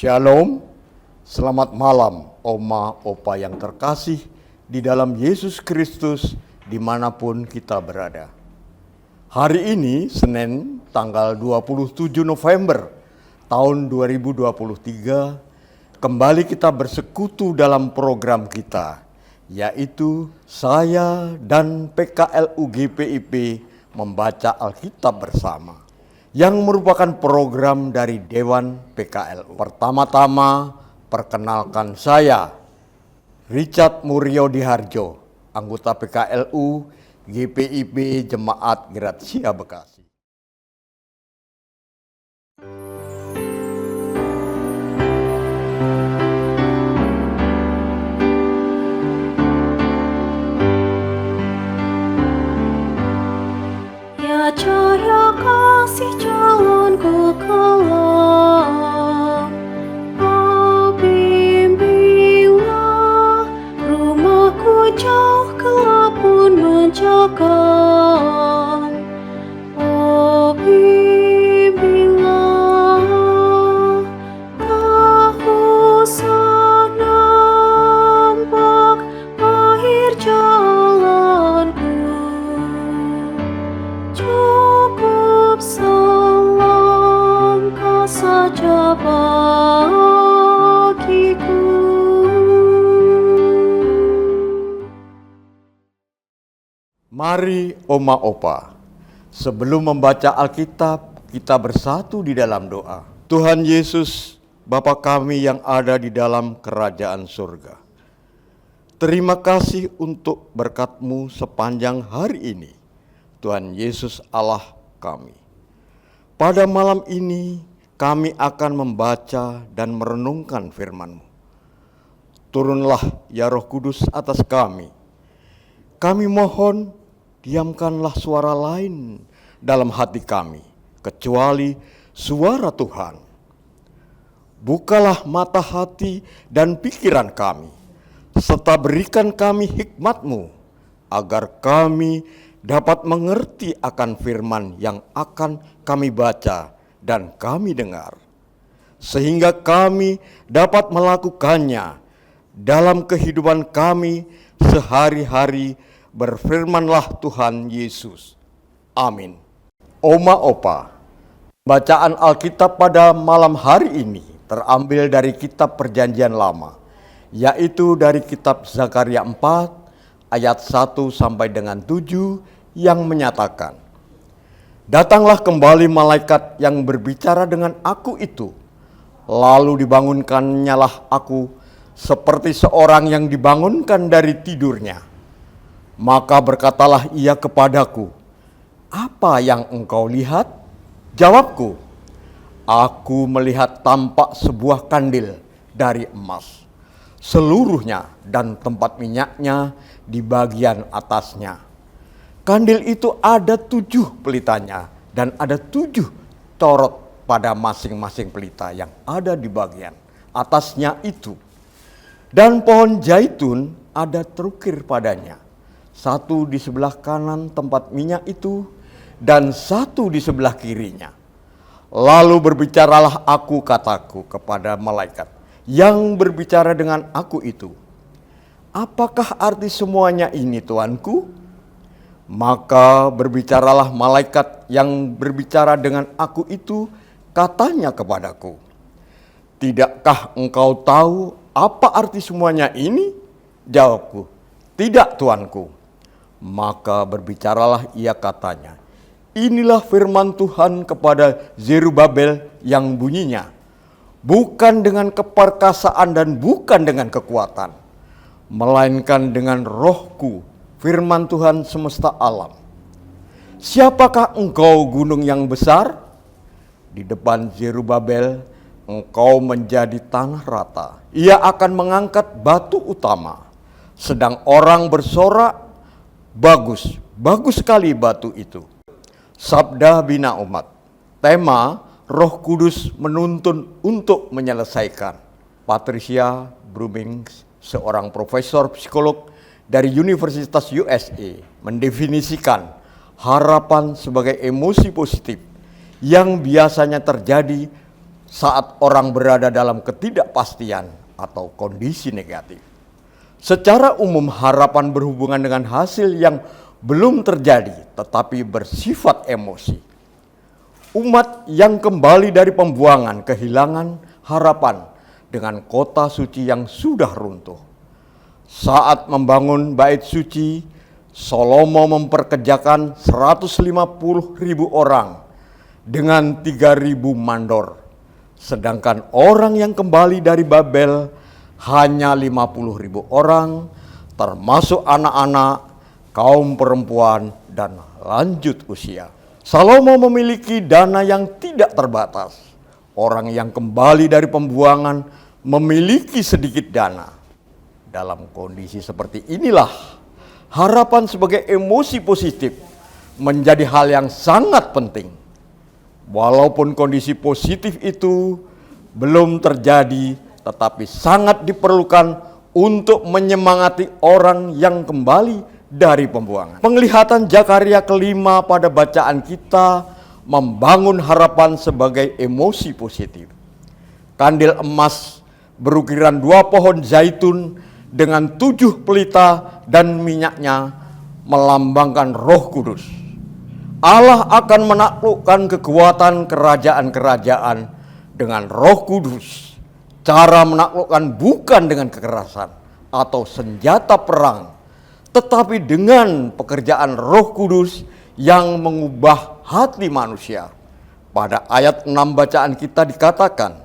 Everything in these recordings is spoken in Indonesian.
Shalom, selamat malam Oma Opa yang terkasih di dalam Yesus Kristus dimanapun kita berada. Hari ini Senin tanggal 27 November tahun 2023 kembali kita bersekutu dalam program kita, yaitu saya dan PKLU GPIP membaca Alkitab bersama, yang merupakan program dari Dewan PKLU. Pertama-tama, perkenalkan saya, Richard Muryo Diharjo, anggota PKLU GPIP Jemaat Gratia Bekasi. Ya cahaya kasih jalanku kelak, bimbinglah rumahku jauh gelap pun mencekam. Bimbinglah tak usah nampak akhir jalanku, cukup selangkah saja bagiku. Mari Oma Opa, sebelum membaca Alkitab, kita bersatu di dalam doa. Tuhan Yesus, Bapa kami yang ada di dalam kerajaan surga, terima kasih untuk berkat-Mu sepanjang hari ini, Tuhan Yesus Allah kami. Pada malam ini kami akan membaca dan merenungkan firman-Mu. Turunlah ya Roh Kudus atas kami. Kami mohon, diamkanlah suara lain dalam hati kami, kecuali suara Tuhan. Bukalah mata hati dan pikiran kami, serta berikan kami hikmat-Mu, agar kami dapat mengerti akan firman yang akan kami baca dan kami dengar, sehingga kami dapat melakukannya dalam kehidupan kami sehari-hari. Berfirmanlah Tuhan Yesus. Amin. Oma Opa, bacaan Alkitab pada malam hari ini terambil dari kitab Perjanjian Lama, yaitu dari kitab Zakaria 4 ayat 1 sampai dengan 7 yang menyatakan, "Datanglah kembali malaikat yang berbicara dengan aku itu, lalu dibangunkannyalah aku seperti seorang yang dibangunkan dari tidurnya. Maka berkatalah ia kepadaku, 'Apa yang engkau lihat?' Jawabku, 'Aku melihat tampak sebuah kandil dari emas, seluruhnya dan tempat minyaknya di bagian atasnya. Kandil itu ada 7 pelitanya dan ada 7 corot pada masing-masing pelita yang ada di bagian atasnya itu. Dan pohon zaitun ada terukir padanya, 1 di sebelah kanan tempat minyak itu, dan 1 di sebelah kirinya. Lalu berbicaralah aku, kataku, kepada malaikat yang berbicara dengan aku itu, 'Apakah arti semuanya ini, Tuanku?' Maka berbicaralah malaikat yang berbicara dengan aku itu, katanya kepadaku, 'Tidakkah engkau tahu apa arti semuanya ini?' Jawabku, 'Tidak, Tuanku.' Maka berbicaralah ia, katanya, 'Inilah firman Tuhan kepada Zerubabel yang bunyinya, bukan dengan keperkasaan dan bukan dengan kekuatan, melainkan dengan Rohku, firman Tuhan semesta alam. Siapakah engkau, gunung yang besar? Di depan Zerubabel engkau menjadi tanah rata. Ia akan mengangkat batu utama, sedang orang bersorak, bagus, bagus sekali batu itu.'" Sabda Bina Umat. Tema Roh Kudus menuntun untuk menyelesaikan. Patricia Brummings, seorang profesor psikolog dari Universitas USA, mendefinisikan harapan sebagai emosi positif yang biasanya terjadi saat orang berada dalam ketidakpastian atau kondisi negatif. Secara umum harapan berhubungan dengan hasil yang belum terjadi tetapi bersifat emosi. Umat yang kembali dari pembuangan kehilangan harapan dengan kota suci yang sudah runtuh. Saat membangun bait suci, Salomo memperkerjakan 150.000 orang dengan 3.000 mandor. Sedangkan orang yang kembali dari Babel hanya 50.000 orang, termasuk anak-anak, kaum perempuan, dan lanjut usia. Salomo memiliki dana yang tidak terbatas. Orang yang kembali dari pembuangan memiliki sedikit dana. Dalam kondisi seperti inilah, harapan sebagai emosi positif menjadi hal yang sangat penting. Walaupun kondisi positif itu belum terjadi, tetapi sangat diperlukan untuk menyemangati orang yang kembali dari pembuangan. Penglihatan Zakaria kelima pada bacaan kita membangun harapan sebagai emosi positif. Kandil emas berukiran 2 pohon zaitun dengan 7 pelita dan minyaknya melambangkan Roh Kudus. Allah akan menaklukkan kekuatan kerajaan-kerajaan dengan Roh Kudus. Cara menaklukkan bukan dengan kekerasan atau senjata perang, tetapi dengan pekerjaan Roh Kudus yang mengubah hati manusia. Pada ayat 6 bacaan kita dikatakan,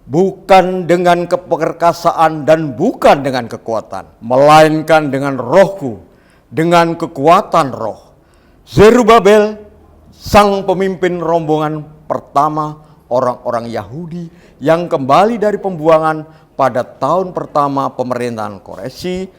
bukan dengan keperkasaan dan bukan dengan kekuatan, melainkan dengan Rohku, dengan kekuatan Roh. Zerubabel, sang pemimpin rombongan pertama orang-orang Yahudi yang kembali dari pembuangan pada tahun pertama pemerintahan Koreshi,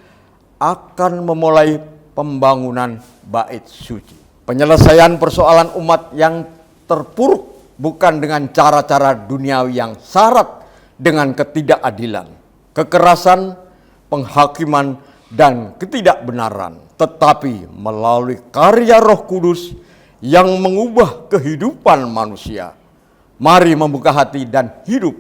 akan memulai pembangunan bait suci. Penyelesaian persoalan umat yang terpuruk bukan dengan cara-cara duniawi yang syarat dengan ketidakadilan, kekerasan, penghakiman, dan ketidakbenaran, tetapi melalui karya Roh Kudus yang mengubah kehidupan manusia. Mari membuka hati dan hidup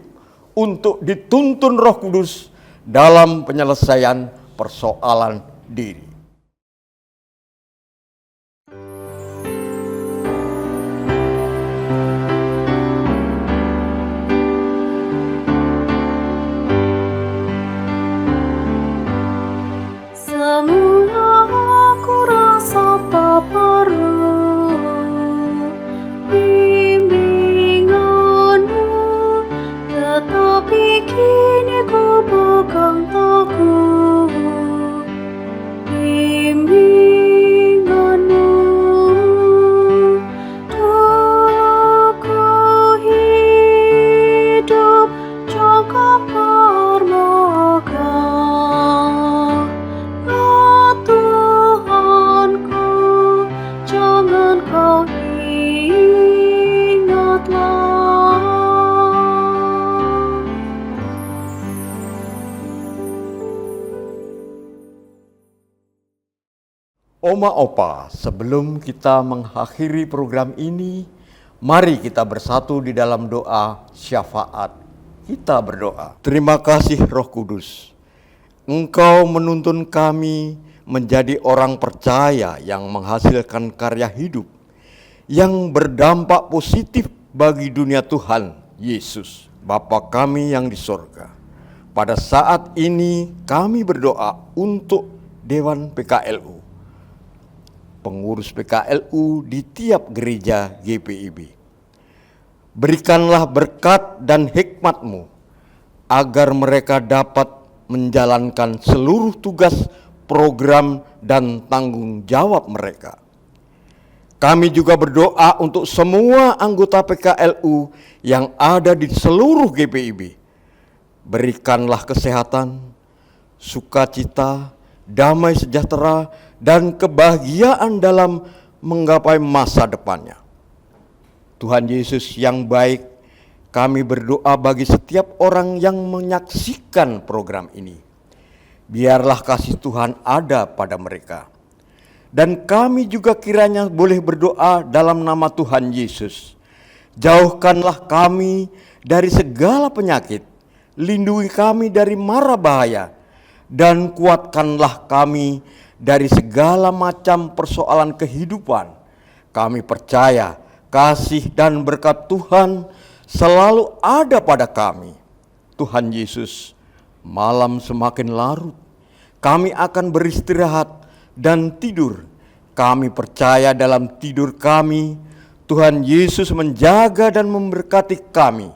untuk dituntun Roh Kudus dalam penyelesaian persoalan diri. Semula aku rasa tak perlu bimbinganmu, tetapi kini ku pegang teguh bimbinganmu. Dulu ku hidup jongkok bermegah, ya Tuhanku, jangan kau ingatlah. Oma Opa, sebelum kita mengakhiri program ini, mari kita bersatu di dalam doa syafaat. Kita berdoa. Terima kasih Roh Kudus. Engkau menuntun kami menjadi orang percaya yang menghasilkan karya hidup yang berdampak positif bagi dunia Tuhan Yesus, Bapa kami yang di sorga. Pada saat ini kami berdoa untuk Dewan PKLU, pengurus PKLU di tiap gereja GPIB. Berikanlah berkat dan hikmat-Mu agar mereka dapat menjalankan seluruh tugas, program, dan tanggung jawab mereka. Kami juga berdoa untuk semua anggota PKLU yang ada di seluruh GPIB. Berikanlah kesehatan, sukacita, damai sejahtera, dan kebahagiaan dalam menggapai masa depannya. Tuhan Yesus yang baik, kami berdoa bagi setiap orang yang menyaksikan program ini. Biarlah kasih Tuhan ada pada mereka. Dan kami juga kiranya boleh berdoa dalam nama Tuhan Yesus. Jauhkanlah kami dari segala penyakit, lindungi kami dari mara bahaya, dan kuatkanlah kami dari segala macam persoalan kehidupan. Kami percaya kasih dan berkat Tuhan selalu ada pada kami. Tuhan Yesus, malam semakin larut, kami akan beristirahat dan tidur. Kami percaya dalam tidur kami, Tuhan Yesus menjaga dan memberkati kami,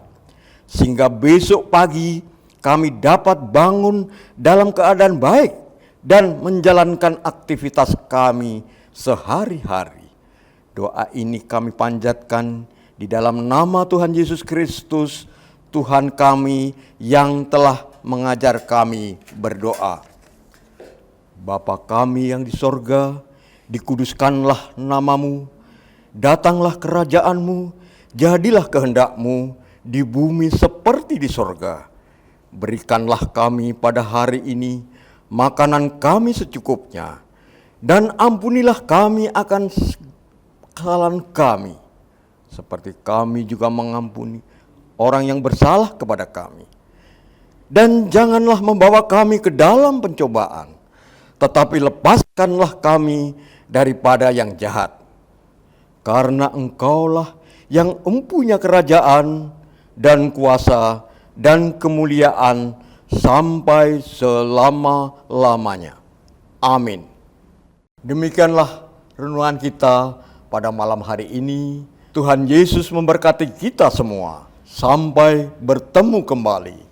sehingga besok pagi kami dapat bangun dalam keadaan baik dan menjalankan aktivitas kami sehari-hari. Doa ini kami panjatkan di dalam nama Tuhan Yesus Kristus, Tuhan kami yang telah mengajar kami berdoa. Bapa kami yang di sorga, dikuduskanlah namamu, datanglah kerajaanmu, jadilah kehendakmu di bumi seperti di sorga. Berikanlah kami pada hari ini makanan kami secukupnya, dan ampunilah kami akan kesalahan kami, seperti kami juga mengampuni orang yang bersalah kepada kami. Dan janganlah membawa kami ke dalam pencobaan, tetapi lepaskanlah kami daripada yang jahat. Karena Engkaulah yang empunya kerajaan dan kuasa dan kemuliaan sampai selama-lamanya. Amin. Demikianlah renungan kita pada malam hari ini. Tuhan Yesus memberkati kita semua. Sampai bertemu kembali.